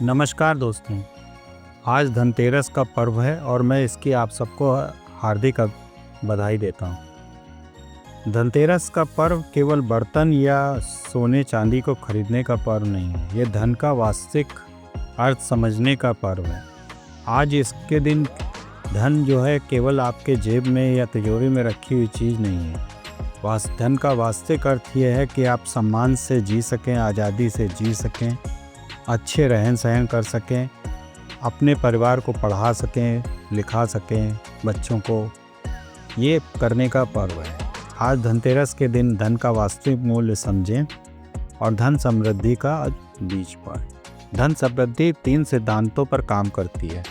नमस्कार दोस्तों। आज धनतेरस का पर्व है और मैं इसकी आप सबको हार्दिक बधाई देता हूँ। धनतेरस का पर्व केवल बर्तन या सोने चांदी को खरीदने का पर्व नहीं है, ये धन का वास्तविक अर्थ समझने का पर्व है। आज इसके दिन धन जो है केवल आपके जेब में या तिजोरी में रखी हुई चीज़ नहीं है। धन का वास्तविक अर्थ ये है कि आप सम्मान से जी सकें, आज़ादी से जी सकें, अच्छे रहन सहन कर सकें, अपने परिवार को पढ़ा सकें, लिखा सकें, बच्चों को, ये करने का पर्व है। आज धनतेरस के दिन धन का वास्तविक मूल्य समझें और धन समृद्धि का बीज पाएं। धन समृद्धि 3 सिद्धांतों पर काम करती है।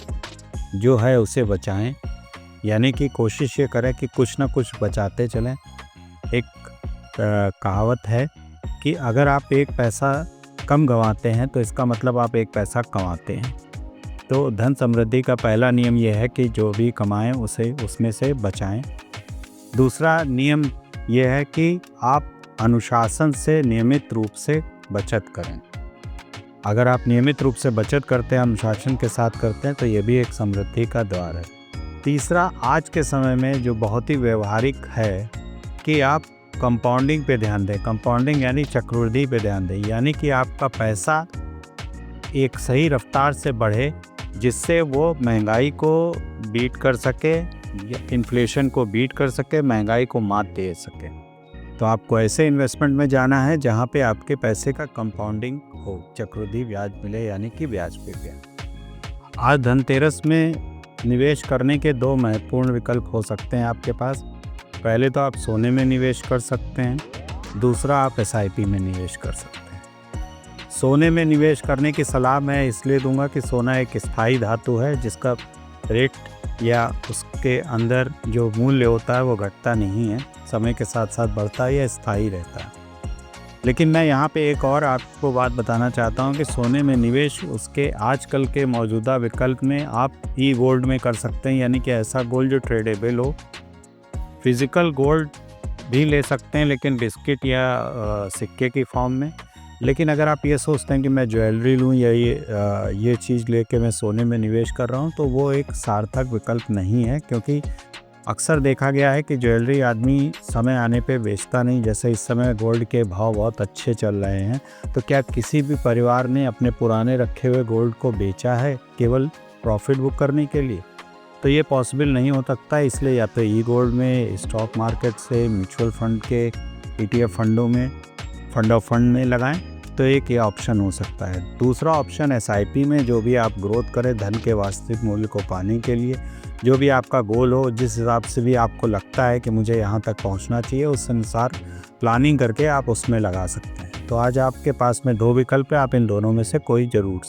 जो है उसे बचाएं, यानी कि कोशिश ये करें कि कुछ ना कुछ बचाते चलें। एक कहावत है कि अगर आप एक पैसा कम गंवाते हैं तो इसका मतलब आप एक पैसा कमाते हैं। तो धन समृद्धि का पहला नियम यह है कि जो भी कमाएं उसे उसमें से बचाएं। दूसरा नियम यह है कि आप अनुशासन से नियमित रूप से बचत करें। अगर आप नियमित रूप से बचत करते हैं, अनुशासन के साथ करते हैं, तो ये भी एक समृद्धि का द्वार है। तीसरा, आज के समय में जो बहुत ही व्यवहारिक है कि आप कंपाउंडिंग पे ध्यान दें। कंपाउंडिंग यानी चक्रवृद्धि पे ध्यान दें, यानी कि आपका पैसा एक सही रफ्तार से बढ़े जिससे वो महंगाई को बीट कर सके, इन्फ्लेशन को बीट कर सके, महंगाई को मात दे सके। तो आपको ऐसे इन्वेस्टमेंट में जाना है जहाँ पे आपके पैसे का कंपाउंडिंग हो, चक्रवृद्धि ब्याज मिले, यानी कि ब्याज पे ब्याज। आज धनतेरस में निवेश करने के 2 महत्वपूर्ण विकल्प हो सकते हैं आपके पास। पहले तो आप सोने में निवेश कर सकते हैं, दूसरा आप SIP में निवेश कर सकते हैं। सोने में निवेश करने की सलाह मैं इसलिए दूंगा कि सोना एक स्थायी धातु है जिसका रेट या उसके अंदर जो मूल्य होता है वो घटता नहीं है, समय के साथ साथ बढ़ता है या स्थायी रहता है। लेकिन मैं यहाँ पे एक और आपको बात बताना चाहता हूँ कि सोने में निवेश उसके आजकल के मौजूदा विकल्प में आप गोल्ड में कर सकते हैं, यानी कि ऐसा गोल्ड जो ट्रेडेबल हो। फिज़िकल गोल्ड भी ले सकते हैं लेकिन बिस्किट या सिक्के की फॉर्म में। लेकिन अगर आप ये सोचते हैं कि मैं ज्वेलरी लूँ या ये चीज़ लेके मैं सोने में निवेश कर रहा हूँ, तो वो एक सार्थक विकल्प नहीं है, क्योंकि अक्सर देखा गया है कि ज्वेलरी आदमी समय आने पे बेचता नहीं। जैसे इस समय गोल्ड के भाव बहुत अच्छे चल रहे हैं, तो क्या किसी भी परिवार ने अपने पुराने रखे हुए गोल्ड को बेचा है केवल प्रॉफिट बुक करने के लिए? तो ये पॉसिबल नहीं हो सकता। इसलिए या तो गोल्ड में, स्टॉक मार्केट से, म्यूचुअल फंड के ETF फंडों में, फंड ऑफ फंड में लगाएं, तो एक ये ऑप्शन हो सकता है। दूसरा ऑप्शन SIP में, जो भी आप ग्रोथ करें धन के वास्तविक मूल्य को पाने के लिए, जो भी आपका गोल हो, जिस हिसाब से भी आपको लगता है कि मुझे यहाँ तक पहुँचना चाहिए, उस अनुसार प्लानिंग करके आप उसमें लगा सकते हैं। तो आज आपके पास में 2 विकल्प है, आप इन दोनों में से कोई जरूर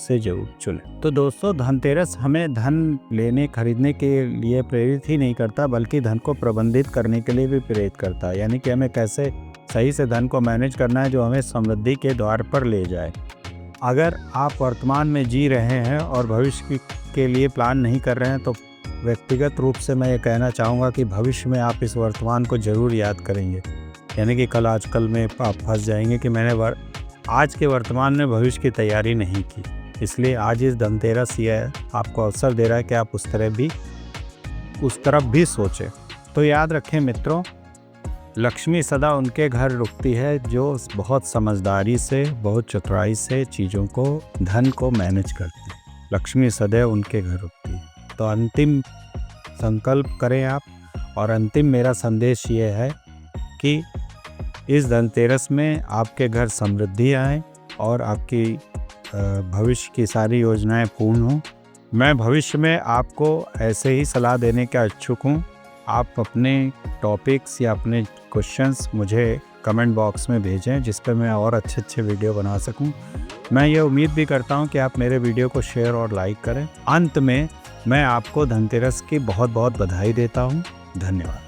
चुनें। तो दोस्तों, धनतेरस हमें धन लेने खरीदने के लिए प्रेरित ही नहीं करता, बल्कि धन को प्रबंधित करने के लिए भी प्रेरित करता है। यानी कि हमें कैसे सही से धन को मैनेज करना है जो हमें समृद्धि के द्वार पर ले जाए। अगर आप वर्तमान में जी रहे हैं और भविष्य के लिए प्लान नहीं कर रहे हैं, तो व्यक्तिगत रूप से मैं ये कहना चाहूँगा कि भविष्य में आप इस वर्तमान को ज़रूर याद करेंगे। यानी कि आजकल में आप फंस जाएंगे कि मैंने आज के वर्तमान में भविष्य की तैयारी नहीं की। इसलिए आज इस धनतेरस ये आपको अवसर दे रहा है कि आप उस तरफ भी सोचें। तो याद रखें मित्रों, लक्ष्मी सदा उनके घर रुकती है जो बहुत समझदारी से, बहुत चतुराई से चीज़ों को, धन को मैनेज करती है। लक्ष्मी सदैव उनके घर रुकती है। तो अंतिम संकल्प करें आप, और अंतिम मेरा संदेश ये है कि इस धनतेरस में आपके घर समृद्धि आए और आपकी भविष्य की सारी योजनाएं पूर्ण हों। मैं भविष्य में आपको ऐसे ही सलाह देने का इच्छुक हूँ। आप अपने टॉपिक्स या अपने क्वेश्चंस मुझे कमेंट बॉक्स में भेजें, जिस पर मैं और अच्छे वीडियो बना सकूं। मैं ये उम्मीद भी करता हूं कि आप मेरे वीडियो को शेयर और लाइक करें। अंत में मैं आपको धनतेरस की बहुत बधाई देता हूं। धन्यवाद।